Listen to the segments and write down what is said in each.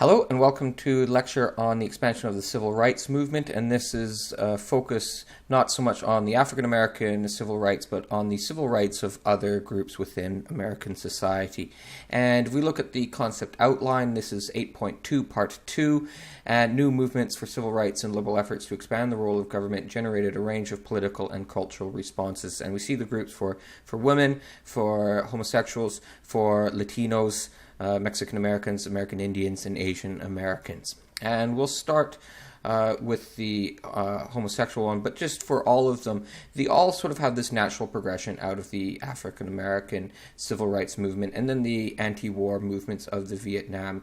Hello and welcome to the lecture on the expansion of the civil rights movement, and this is a focus not so much on the African American civil rights but on the civil rights of other groups within American society. And we look at the concept outline. This is 8.2 part 2, and new movements for civil rights and liberal efforts to expand the role of government generated a range of political and cultural responses. And we see the groups for women, for homosexuals, for Latinos, Mexican Americans, American Indians, and Asian Americans. And we'll start with the homosexual one, but just for all of them, they all sort of have this natural progression out of the African American civil rights movement and then the anti-war movements of the Vietnam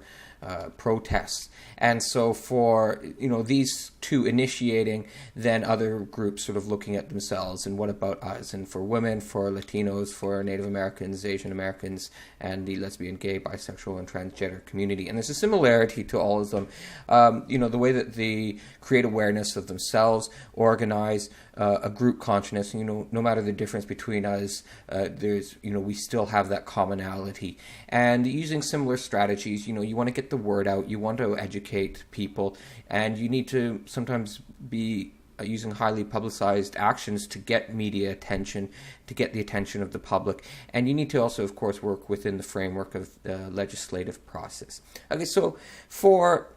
protests. And so for these two initiating, then other groups sort of looking at themselves and what about us, and for women, for Latinos, for Native Americans, Asian Americans, and the lesbian, gay, bisexual, and transgender community. And there's a similarity to all of them. The way that they create awareness of themselves, organize a group consciousness. No matter the difference between us, we still have that commonality. And using similar strategies, you want to get the word out, you want to educate people, and you need to sometimes be using highly publicized actions to get media attention, to get the attention of the public. And you need to also, of course, work within the framework of the legislative process. Okay, so for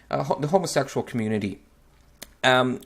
the homosexual community,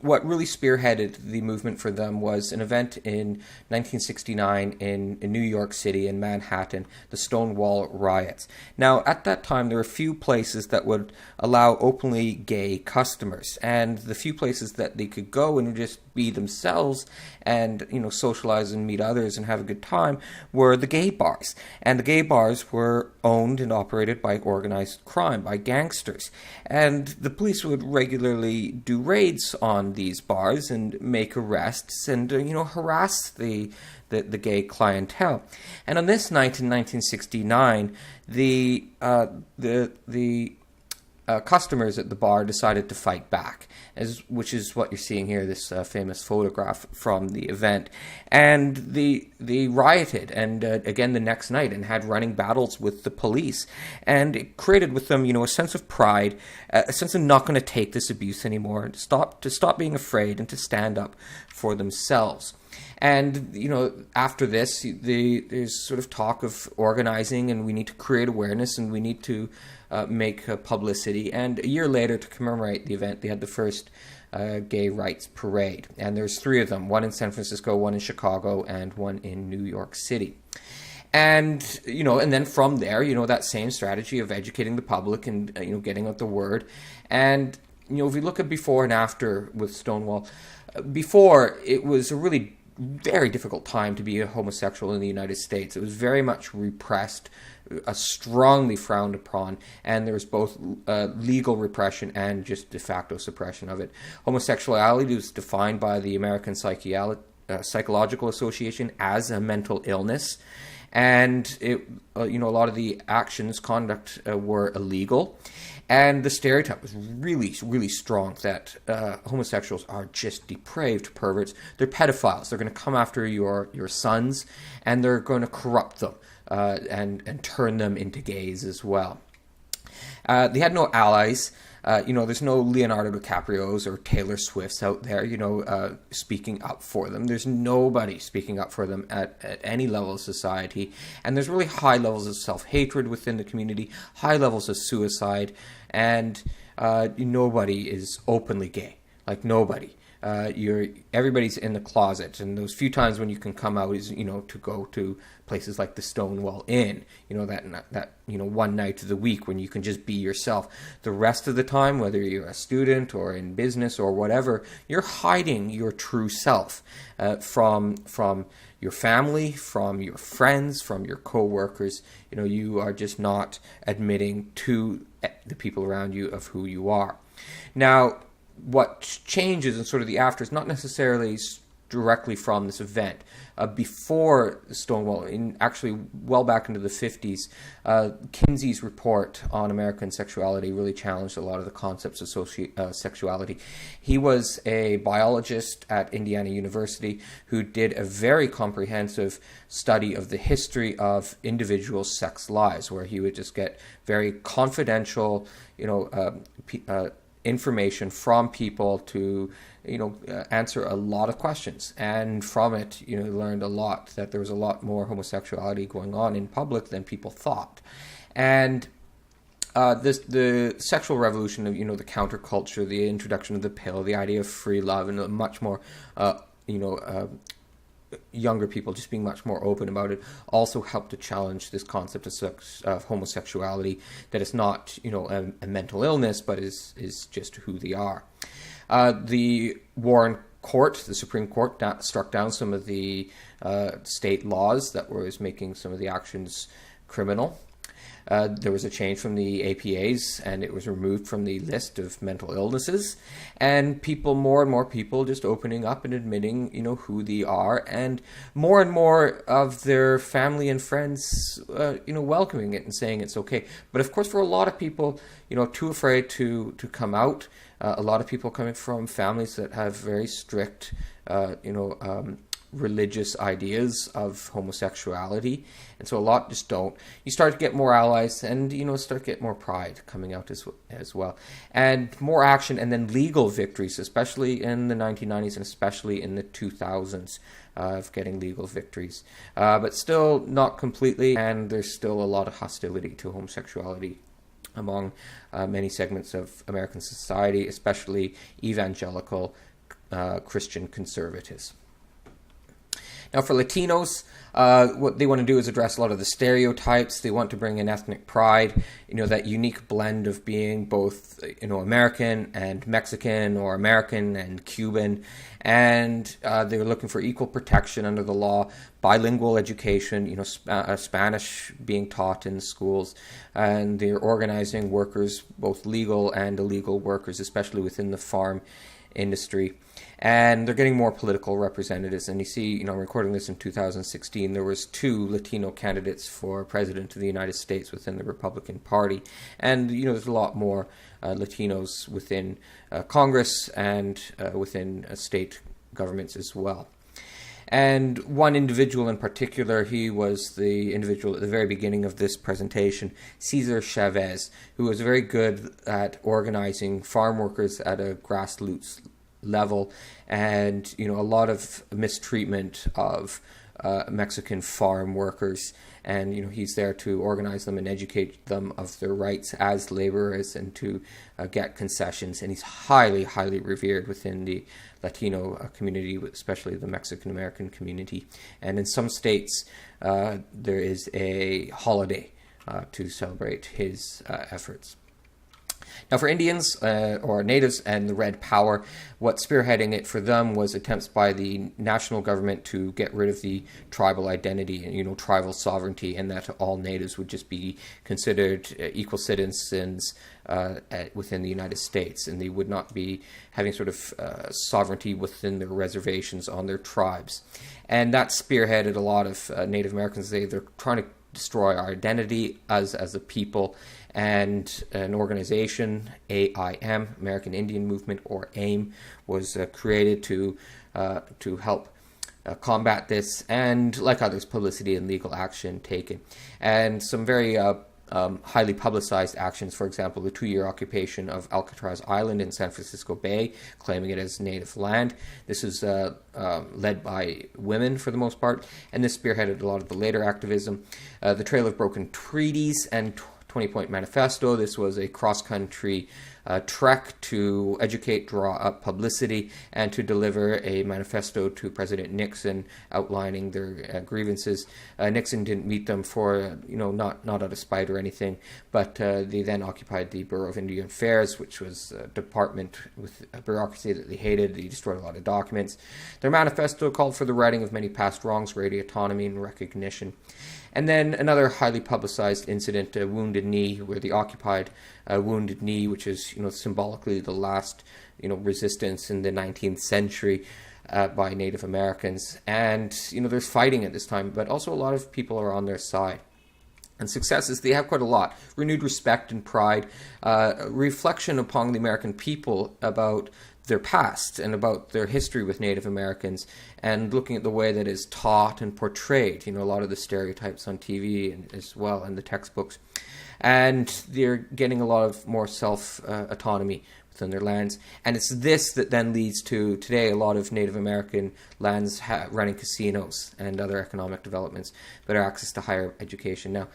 what really spearheaded the movement for them was an event in 1969 in New York City, in Manhattan, the Stonewall riots. Now, at that time, there were few places that would allow openly gay customers, and the few places that they could go and just be themselves and socialize and meet others and have a good time were the gay bars. And the gay bars were owned and operated by organized crime, by gangsters. And the police would regularly do raids on these bars and make arrests and harass the gay clientele. And on this night in 1969, the customers at the bar decided to fight back, which is what you're seeing here, this famous photograph from the event. And they rioted, and again the next night, and had running battles with the police. And it created with them, a sense of pride, a sense of not going to take this abuse anymore, to stop being afraid, and to stand up for themselves. And, after this, there's sort of talk of organizing, and we need to create awareness, and we need to make publicity. And a year later, to commemorate the event, they had the first gay rights parade. And there's 3 of them, one in San Francisco, one in Chicago, and one in New York City. And, and then from there, that same strategy of educating the public and, getting out the word. And, if we look at before and after with Stonewall, before, it was a really very difficult time to be a homosexual in the United States. It was very much repressed, strongly frowned upon, and there was both legal repression and just de facto suppression of it. Homosexuality was defined by the American Psychological Association as a mental illness, and a lot of the conduct were illegal. And the stereotype was really, really strong that homosexuals are just depraved perverts. They're pedophiles. They're going to come after your sons, and they're going to corrupt them and turn them into gays as well. They had no allies. There's no Leonardo DiCaprios or Taylor Swifts out there, speaking up for them. There's nobody speaking up for them at any level of society. And there's really high levels of self-hatred within the community, high levels of suicide, and nobody is openly gay. Like, nobody. Everybody's in the closet, and those few times when you can come out is to go to places like the Stonewall Inn, that one night of the week when you can just be yourself. The rest of the time, whether you're a student or in business or whatever, you're hiding your true self from your family, from your friends, from your co-workers. You are just not admitting to the people around you of who you are. Now, what changes in sort of the after is not necessarily directly from this event. Before Stonewall, actually well back into the 50s, Kinsey's report on American sexuality really challenged a lot of the concepts of sexuality. He was a biologist at Indiana University who did a very comprehensive study of the history of individual sex lives, where he would just get very confidential, information from people to answer a lot of questions, and from it learned a lot, that there was a lot more homosexuality going on in public than people thought. And the sexual revolution of the counterculture, the introduction of the pill, the idea of free love, and a much more younger people just being much more open about it, also helped to challenge this concept of homosexuality, that it's not a mental illness, but is just who they are. The Warren Court, the Supreme Court, struck down some of the state laws that was making some of the actions criminal. There was a change from the APAs, and it was removed from the list of mental illnesses, and more and more people just opening up and admitting, who they are, and more of their family and friends, welcoming it and saying it's okay. But of course, for a lot of people, too afraid to come out. A lot of people coming from families that have very strict, religious ideas of homosexuality, and so a lot just don't. You start to get more allies, and start to get more pride coming out as well, and more action, and then legal victories, especially in the 1990s and especially in the 2000s, of getting legal victories, but still not completely, and there's still a lot of hostility to homosexuality among many segments of American society, especially evangelical Christian conservatives. Now, for Latinos, what they want to do is address a lot of the stereotypes. They want to bring in ethnic pride, that unique blend of being both, American and Mexican, or American and Cuban. And they're looking for equal protection under the law, bilingual education, Spanish being taught in schools. And they're organizing workers, both legal and illegal workers, especially within the farm industry. And they're getting more political representatives. And you see, I'm recording this in 2016, there was 2 Latino candidates for president of the United States within the Republican Party. And, there's a lot more Latinos within Congress and within state governments as well. And one individual in particular, he was the individual at the very beginning of this presentation, Cesar Chavez, who was very good at organizing farm workers at a grassroots level, and a lot of mistreatment of Mexican farm workers, and he's there to organize them and educate them of their rights as laborers, and to get concessions. And he's highly revered within the Latino community, especially the Mexican American community. And in some states, there is a holiday to celebrate his efforts. Now, for Indians or Natives and the Red Power, what's spearheading it for them was attempts by the national government to get rid of the tribal identity and tribal sovereignty, and that all Natives would just be considered equal citizens within the United States, and they would not be having sort of sovereignty within their reservations on their tribes. And that spearheaded a lot of Native Americans. They're trying to destroy our identity as a people. And an organization, AIM, American Indian Movement, or AIM, was created to help combat this, and like others, publicity and legal action taken. And some very highly publicized actions, for example, the 2-year occupation of Alcatraz Island in San Francisco Bay, claiming it as native land. This is led by women for the most part, and this spearheaded a lot of the later activism. The Trail of Broken Treaties and 20-Point Manifesto. This was a cross-country trek to educate, draw up publicity, and to deliver a manifesto to President Nixon outlining their grievances. Nixon didn't meet them for, not out of spite or anything, but they then occupied the Bureau of Indian Affairs, which was a department with a bureaucracy that they hated. They destroyed a lot of documents. Their manifesto called for the righting of many past wrongs, greater autonomy, and recognition. And then another highly publicized incident, Wounded Knee, where they occupied Wounded Knee, which is, symbolically the last, resistance in the 19th century. by Native Americans. And, there's fighting at this time, but also a lot of people are on their side. And successes, they have quite a lot. Renewed respect and pride, reflection upon the American people about their past and about their history with Native Americans, and looking at the way that is taught and portrayed, a lot of the stereotypes on TV and as well, and the textbooks. And they're getting a lot of more self-autonomy within their lands. And it's this that then leads to, today, a lot of Native American lands running casinos and other economic developments, better access to higher education. Now,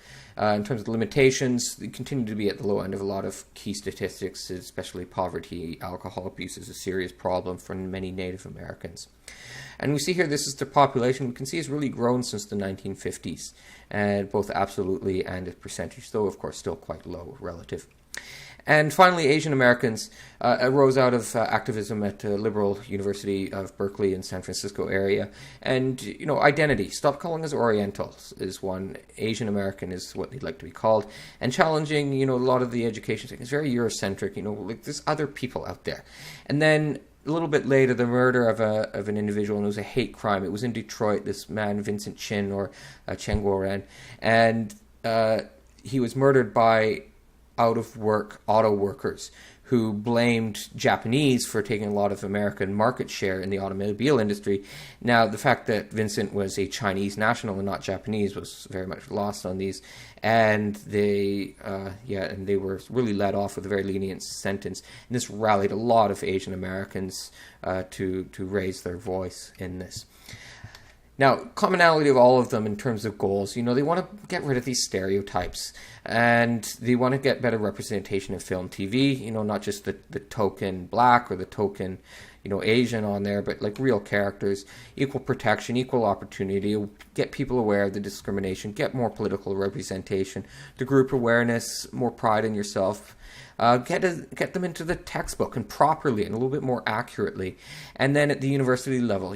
in terms of limitations, they continue to be at the low end of a lot of key statistics, especially poverty. Alcohol abuse is a serious problem for many Native Americans. And we see here, this is the population. We can see it's really grown since the 1950s, and both absolutely and as percentage, though of course still quite low relative. And finally, Asian Americans arose out of activism at Liberal University of Berkeley in San Francisco area. And, identity. Stop calling us Orientals is one. Asian American is what they'd like to be called. And challenging, a lot of the education thing is very Eurocentric. Like there's other people out there. And then a little bit later, the murder of an individual, and it was a hate crime. It was in Detroit, this man, Vincent Chin, or Chen Guoren. And he was murdered by out-of-work auto workers who blamed Japanese for taking a lot of American market share in the automobile industry. Now, the fact that Vincent was a Chinese national and not Japanese was very much lost on these, and they were really let off with a very lenient sentence. And this rallied a lot of Asian Americans to raise their voice in this. Now, commonality of all of them in terms of goals, they want to get rid of these stereotypes, and they want to get better representation in film, TV, not just the token black or the token, Asian on there, but like real characters, equal protection, equal opportunity, get people aware of the discrimination, get more political representation, the group awareness, more pride in yourself, get them into the textbook and properly and a little bit more accurately. And then at the university level,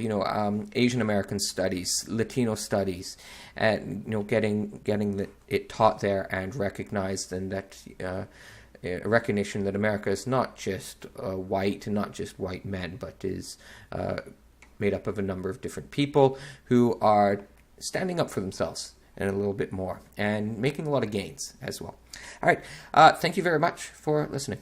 Asian American studies, Latino studies, and getting it taught there and recognized, and that a recognition that America is not just white and not just white men, but is made up of a number of different people who are standing up for themselves and a little bit more, and making a lot of gains as well. All right, thank you very much for listening.